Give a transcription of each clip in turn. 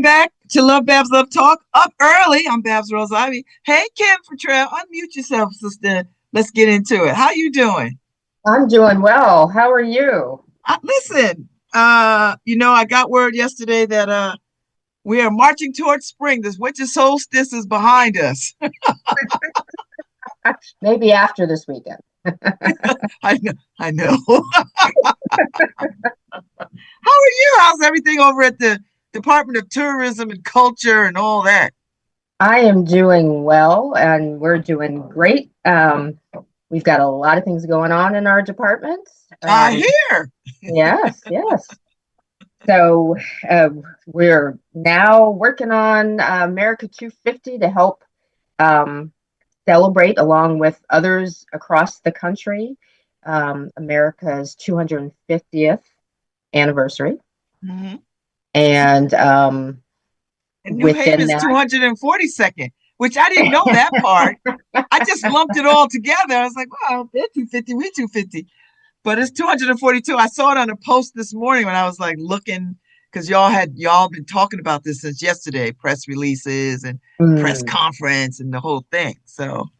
Welcome back to LoveBabz LoveTalk. Up early. I'm Babz Rose Ivy. Hey, Kim Futrell, unmute yourself, sister. Let's get into it. How you doing? I'm doing well. How are you? Listen, I got word yesterday that we are marching towards spring. This winter solstice is behind us. Maybe after this weekend. I know. I know. How are you? How's everything over at the Department of Tourism and Culture and all that? I am doing well, and we're doing great. We've got a lot of things going on in our department. I hear. Yes, yes. So we're now working on America 250 to help celebrate, along with others across the country, America's 250th anniversary. Mm-hmm. And New Haven's 242nd, which I didn't know that part. I just lumped it all together. I was like, wow, they're 250, we're 250. But it's 242. I saw it on a post this morning when I was like looking, because y'all been talking about this since yesterday, press releases and press conference and the whole thing. So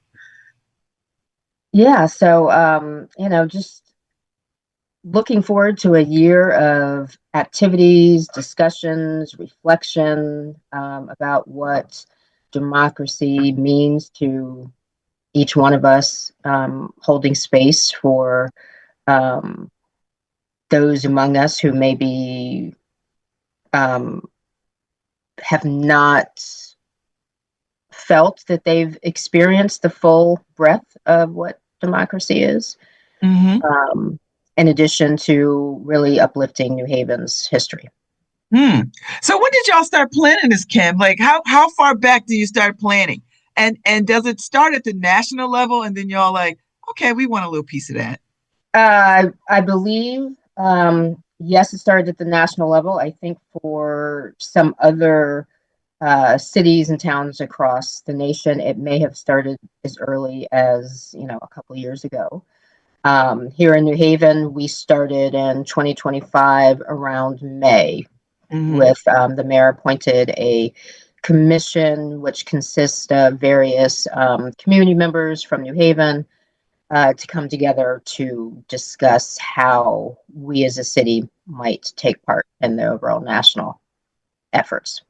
yeah, so just looking forward to a year of activities, discussions, reflection about what democracy means to each one of us, holding space for those among us who maybe have not felt that they've experienced the full breadth of what democracy is. mm-hmm. In addition to really uplifting New Haven's history. So when did y'all start planning this, Kim? Like how far back do you start planning? And does it start at the national level and then y'all like, okay, we want a little piece of that? I believe, yes, it started at the national level. I think for some other cities and towns across the nation, it may have started as early as, a couple of years ago. Here in New Haven, we started in 2025 around May, with the mayor appointed a commission which consists of various community members from New Haven to come together to discuss how we as a city might take part in the overall national efforts.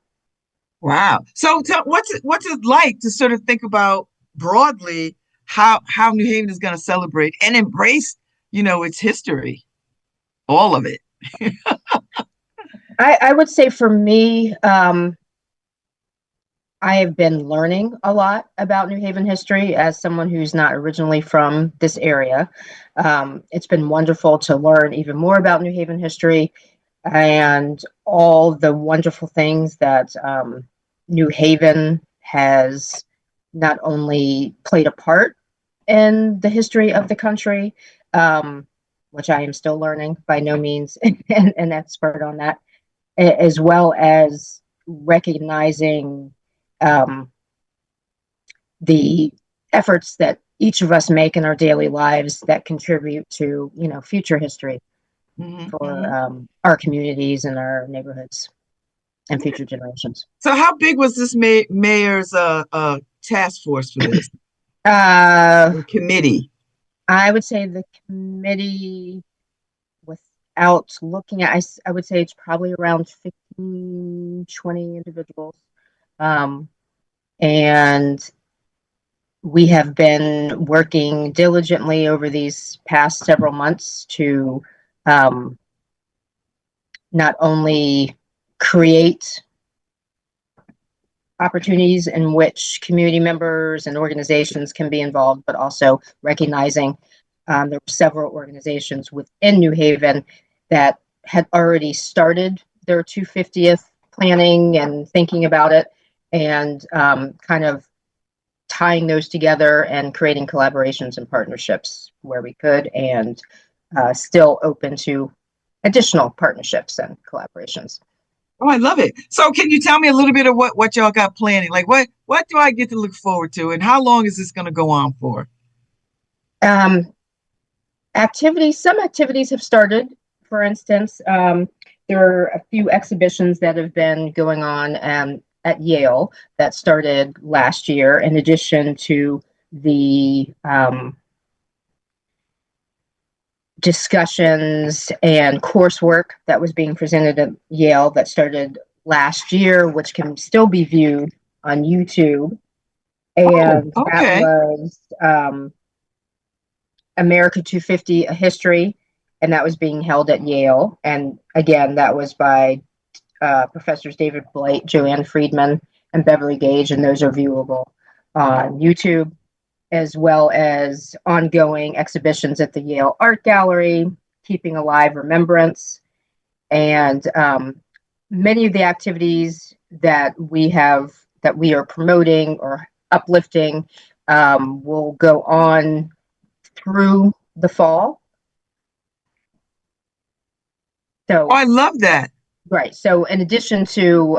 Wow. So what's it like to sort of think about broadly how New Haven is going to celebrate and embrace, its history, all of it? I would say for me, I have been learning a lot about New Haven history as someone who's not originally from this area. It's been wonderful to learn even more about New Haven history and all the wonderful things that New Haven has not only played a part in the history of the country, which I am still learning, by no means an expert on that, as well as recognizing the efforts that each of us make in our daily lives that contribute to, future history for our communities and our neighborhoods and future generations. So how big was this mayor's task force for this? Committee? I would say the committee, without looking at, I would say it's probably around 15, 20 individuals. And we have been working diligently over these past several months to not only create opportunities in which community members and organizations can be involved, but also recognizing there were several organizations within New Haven that had already started their 250th planning and thinking about it, and kind of tying those together and creating collaborations and partnerships where we could, and still open to additional partnerships and collaborations. Oh, I love it. So can you tell me a little bit of what y'all got planning? Like what do I get to look forward to, and how long is this going to go on for? Some activities have started. For instance, there are a few exhibitions that have been going on at Yale that started last year, in addition to the discussions and coursework that was being presented at Yale that started last year, which can still be viewed on YouTube. And that was America 250, A History, and that was being held at Yale. And again, that was by Professors David Blight, Joanne Friedman, and Beverly Gage, and those are viewable on YouTube, as well as ongoing exhibitions at the Yale Art Gallery, Keeping Alive Remembrance, and many of the activities that we are promoting or uplifting will go on through the fall. So I love that. Right. So in addition to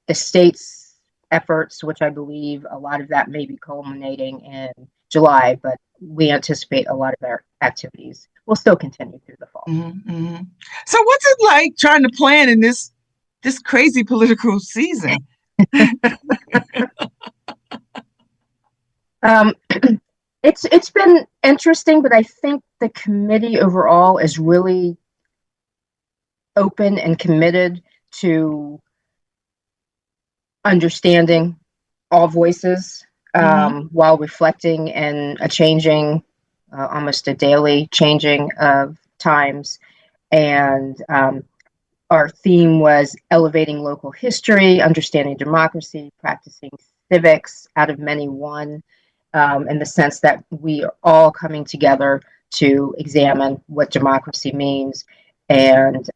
the state's efforts, which I believe a lot of that may be culminating in July, but we anticipate a lot of our activities will still continue through the fall. Mm-hmm, mm-hmm. So what's it like trying to plan in this crazy political season? It's been interesting, but I think the committee overall is really open and committed to understanding all voices while reflecting in a changing, almost a daily changing of times. And our theme was elevating local history, understanding democracy, practicing civics out of many one, in the sense that we are all coming together to examine what democracy means. And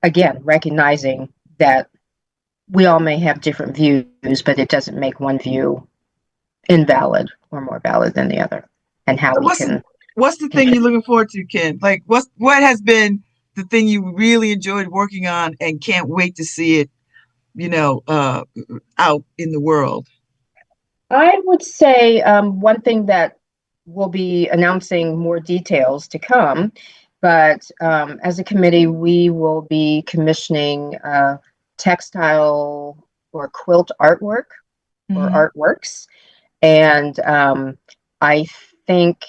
again, recognizing that we all may have different views, but it doesn't make one view invalid or more valid than the other. And how what's the thing you're looking forward to, Ken? Like what has been the thing you really enjoyed working on and can't wait to see it, out in the world? I would say one thing that we'll be announcing more details to come, but as a committee, we will be commissioning textile or quilt artwork or artworks. And I think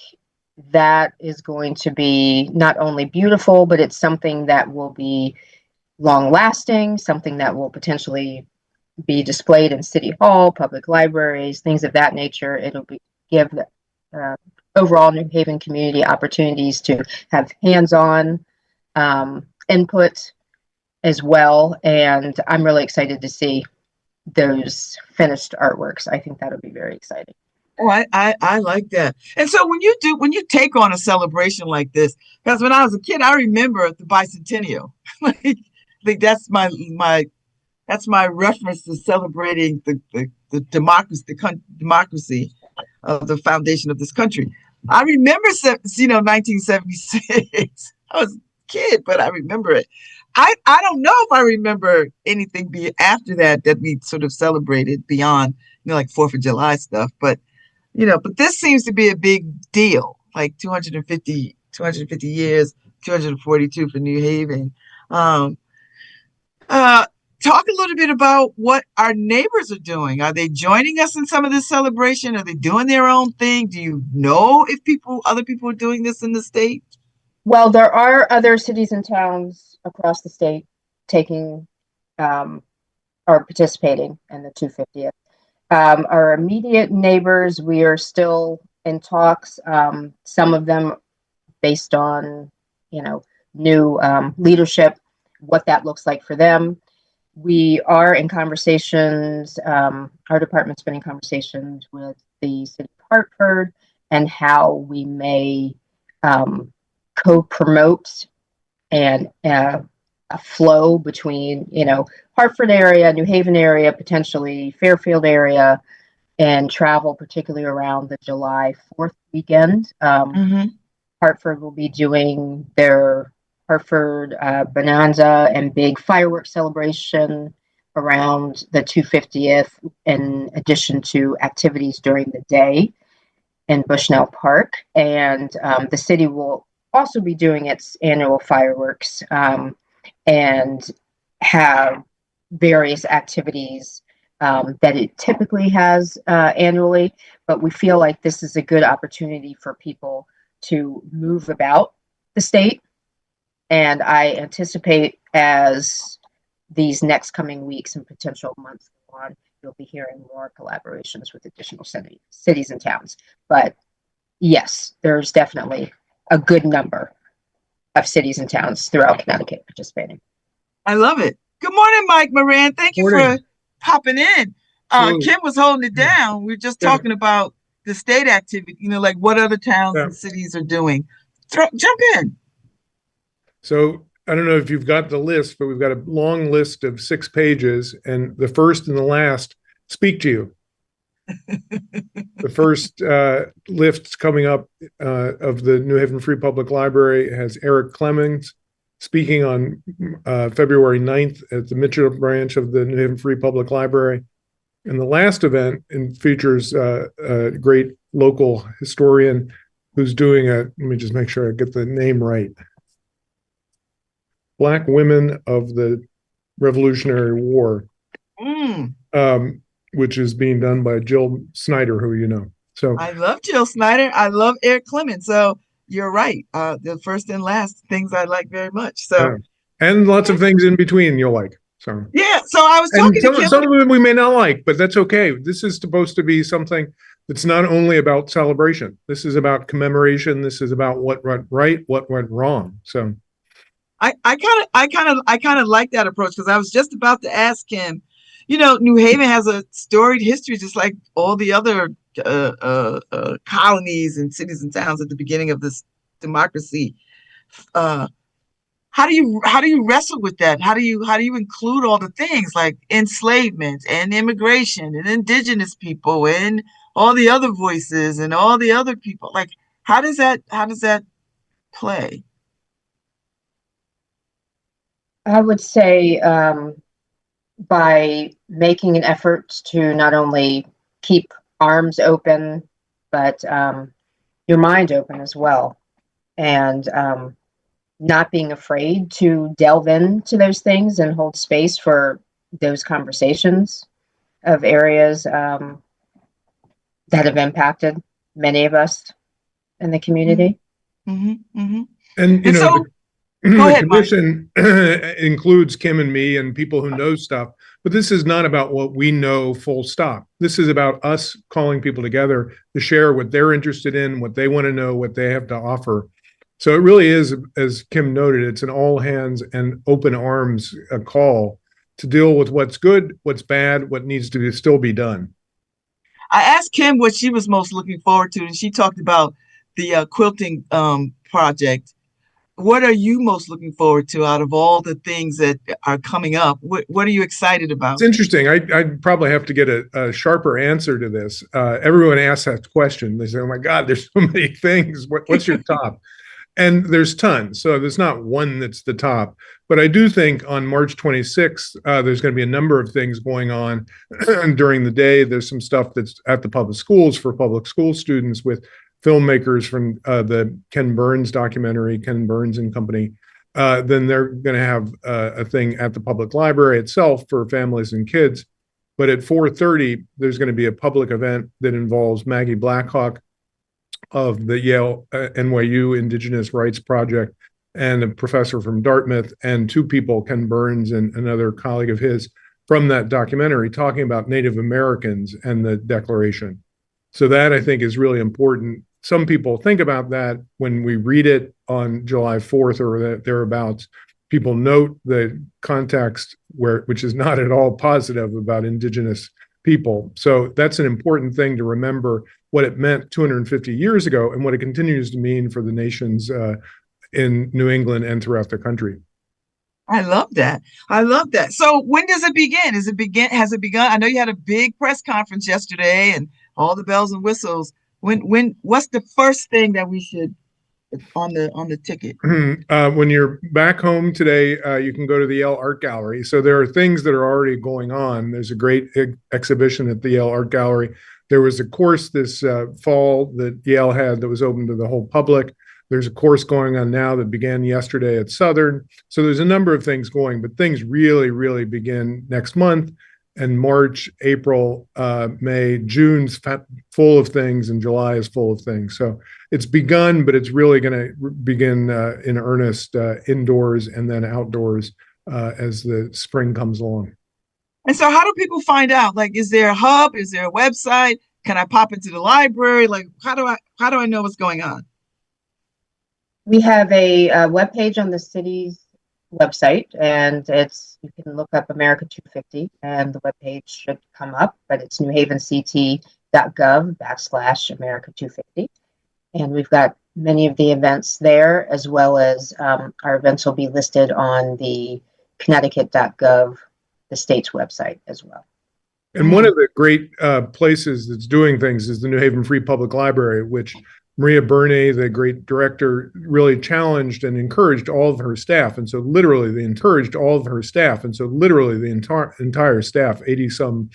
that is going to be not only beautiful, but it's something that will be long lasting, something that will potentially be displayed in City Hall, public libraries, things of that nature. It'll give the overall New Haven community opportunities to have hands-on input as well. And I'm really excited to see those finished artworks. I think that'll be very exciting. Oh, I like that. And so when you take on a celebration like this, because when I was a kid, I remember the bicentennial. Like, I think that's my reference to celebrating the democracy of the foundation of this country. I remember 1976. I was a kid, but I remember it. I don't know if I remember anything after that we sort of celebrated beyond, like 4th of July stuff. But this seems to be a big deal, like 250 years, 242 for New Haven. Talk a little bit about what our neighbors are doing. Are they joining us in some of this celebration? Are they doing their own thing? Do you know if other people are doing this in the state? Well, there are other cities and towns across the state taking or participating in the 250th. Our immediate neighbors, we are still in talks. Some of them based on, new leadership, what that looks like for them. We are in conversations, our department's been in conversations with the city of Hartford and how we may co-promote and a flow between, Hartford area, New Haven area, potentially Fairfield area, and travel, particularly around the July 4th weekend. Hartford will be doing their Hartford Bonanza and big fireworks celebration around the 250th, in addition to activities during the day in Bushnell Park. And the city will also be doing its annual fireworks and have various activities that it typically has annually. But we feel like this is a good opportunity for people to move about the state. And I anticipate as these next coming weeks and potential months go on, you'll be hearing more collaborations with additional cities and towns. But yes, there's definitely a good number of cities and towns throughout Connecticut participating. I love it. Good morning, Mike Morand. Thank you for popping in. Kim was holding it down. We are just talking about the state activity, like what other towns and cities are doing. Jump in. So I don't know if you've got the list, but we've got a long list of 6 pages, and the first and the last speak to you. The first lift coming up of the New Haven Free Public Library has Eric Clemens speaking on February 9th at the Micheal branch of the New Haven Free Public Library. And the last event features a great local historian who's doing let me just make sure I get the name right. Black Women of the Revolutionary War, which is being done by Jill Snyder, who you know. So I love Jill Snyder. I love Eric Clemens. So you're right. The first and last things I like very much. So and lots of things in between you'll like. So yeah. So I was talking to Kim. Some of them we may not like, but that's okay. This is supposed to be something that's not only about celebration. This is about commemoration. This is about what went right, what went wrong. So I kind of like that approach, because I was just about to ask him, New Haven has a storied history, just like all the other colonies and cities and towns at the beginning of this democracy. How do you wrestle with that? How do you include all the things like enslavement and immigration and indigenous people and all the other voices and all the other people? Like, how does that play? I would say by making an effort to not only keep arms open, but your mind open as well. And not being afraid to delve into those things and hold space for those conversations of areas that have impacted many of us in the community. Mm-hmm. Mm-hmm. And, so, the commission includes Kim and me and people who know stuff, but this is not about what we know full stop. This is about us calling people together to share what they're interested in, what they want to know, what they have to offer. So it really is, as Kim noted, it's an all hands and open arms call to deal with what's good, what's bad, what needs to still be done. I asked Kim what she was most looking forward to, and she talked about the quilting project. What are you most looking forward to out of all the things that are coming up? What are you excited about? It's interesting. I'd probably have to get a sharper answer to this. Everyone asks that question. They say, oh my God, there's so many things. What's your top? And there's tons. So there's not one that's the top. But I do think on March 26th, there's going to be a number of things going on during the day. There's some stuff that's at the public schools for public school students with filmmakers from the Ken Burns documentary, Ken Burns and Company. Then they're going to have a thing at the public library itself for families and kids. But at 4:30, there's going to be a public event that involves Maggie Blackhawk of the Yale NYU Indigenous Rights Project and a professor from Dartmouth and 2 people, Ken Burns and another colleague of his from that documentary, talking about Native Americans and the Declaration. So that I think is really important. Some people think about that when we read it on July 4th or thereabouts. People note the context which is not at all positive about Indigenous people. So that's an important thing to remember, what it meant 250 years ago and what it continues to mean for the nations in New England and throughout the country. I love that. So when does it begin? Has it begun? I know you had a big press conference yesterday and all the bells and whistles. What's the first thing that we should on the ticket? When you're back home today, you can go to the Yale Art Gallery. So there are things that are already going on. There's a great exhibition at the Yale Art Gallery. There was a course this fall that Yale had that was open to the whole public There's a course going on now that began yesterday at Southern. So there's a number of things going, but things really, really begin next month. And March, April, May, June's full of things, and July is full of things. So it's begun, but it's really going to begin in earnest indoors and then outdoors as the spring comes along. And so how do people find out? Like, is there a hub? Is there a website? Can I pop into the library? Like, how do I know what's going on? We have a webpage on the city's website, and you can look up America 250 and the webpage should come up, but it's newhavenct.gov/America 250. And we've got many of the events there, as well as our events will be listed on the Connecticut.gov, the state's website as well. And one of the great places that's doing things is the New Haven Free Public Library, which Maria Bernay, the great director, really challenged and encouraged all of her staff. And so literally they encouraged all of her staff. And so literally the entire staff, 80 some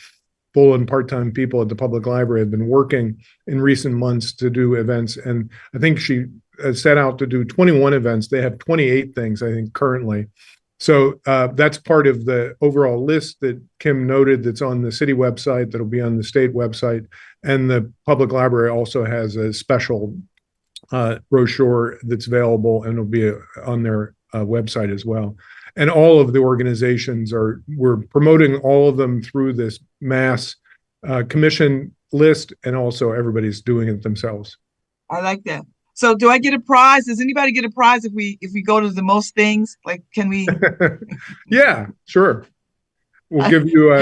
full and part-time people at the public library have been working in recent months to do events. And I think she set out to do 21 events. They have 28 things, I think, currently. So that's part of the overall list that Kim noted that's on the city website, that'll be on the state website. And the public library also has a special brochure that's available and will be on their website as well. And all of the organizations we're promoting all of them through this mass commission list, and also everybody's doing it themselves. I like that. So do I get a prize? Does anybody get a prize if we go to the most things? Like, can we? Yeah, sure. We'll give you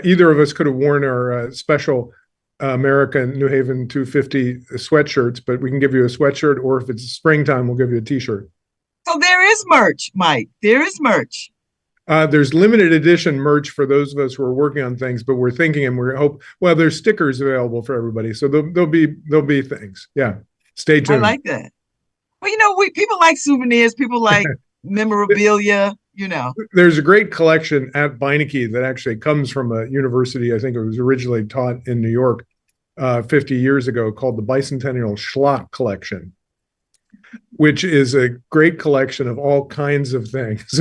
either of us could have worn our special American New Haven 250 sweatshirts, but we can give you a sweatshirt, or if it's springtime, we'll give you a t-shirt. So there is merch, Mike. There is merch. There's limited edition merch for those of us who are working on things, but we're thinking and well, there's stickers available for everybody. So there'll be things. Yeah. Stay tuned. I like that. Well, people like souvenirs. People like memorabilia, There's a great collection at Beineke that actually comes from a university. I think it was originally taught in New York 50 years ago, called the Bicentennial Schlock Collection, which is a great collection of all kinds of things.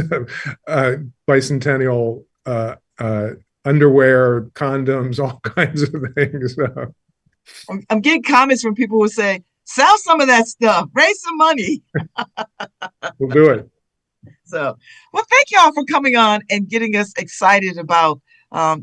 Bicentennial underwear, condoms, all kinds of things. I'm getting comments from people who say, sell some of that stuff, raise some money. We'll do it. So, well, thank y'all for coming on and getting us excited about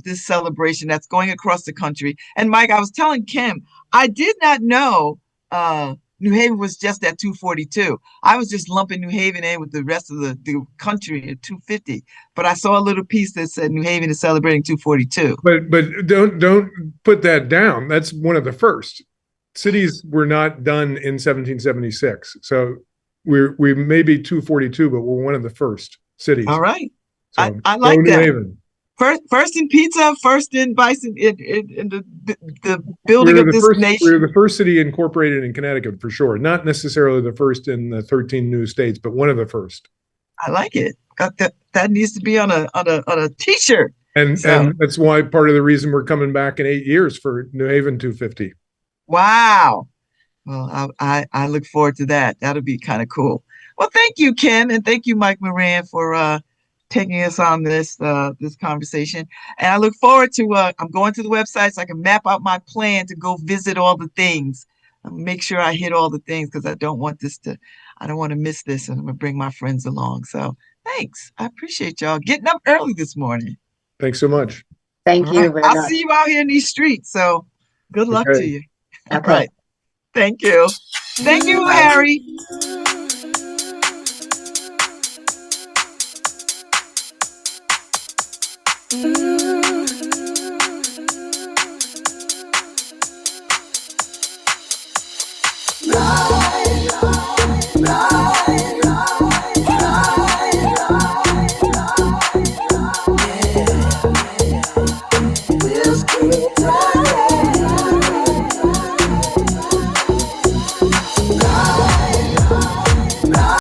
this celebration that's going across the country. And Mike, I was telling Kim, I did not know New Haven was just at 242. I was just lumping New Haven in with the rest of the country at 250. But I saw a little piece that said New Haven is celebrating 242. But don't put that down. That's one of the first. Cities were not done in 1776. So we may be 242, but we're one of the first cities. All right. So, I like that. Haven. First in pizza, first in bison, in the building of this nation. We're the first city incorporated in Connecticut for sure. Not necessarily the first in the 13 new states, but one of the first. I like it. That needs to be on a t-shirt. And that's why part of the reason we're coming back in 8 years for New Haven 250. Wow. Well, I look forward to that. That'll be kind of cool. Well, thank you, Kim, and thank you, Mike Morand, for taking us on this conversation. And I look forward to I'm going to the website so I can map out my plan to go visit all the things. Make sure I hit all the things, because I don't want to miss this, and I'm gonna bring my friends along. So thanks. I appreciate y'all getting up early this morning. Thanks so much. Thank you. Right. I'll see you out here in these streets. So good luck to you. Okay. All right. Thank you. Thank you, Harry. Mm-hmm.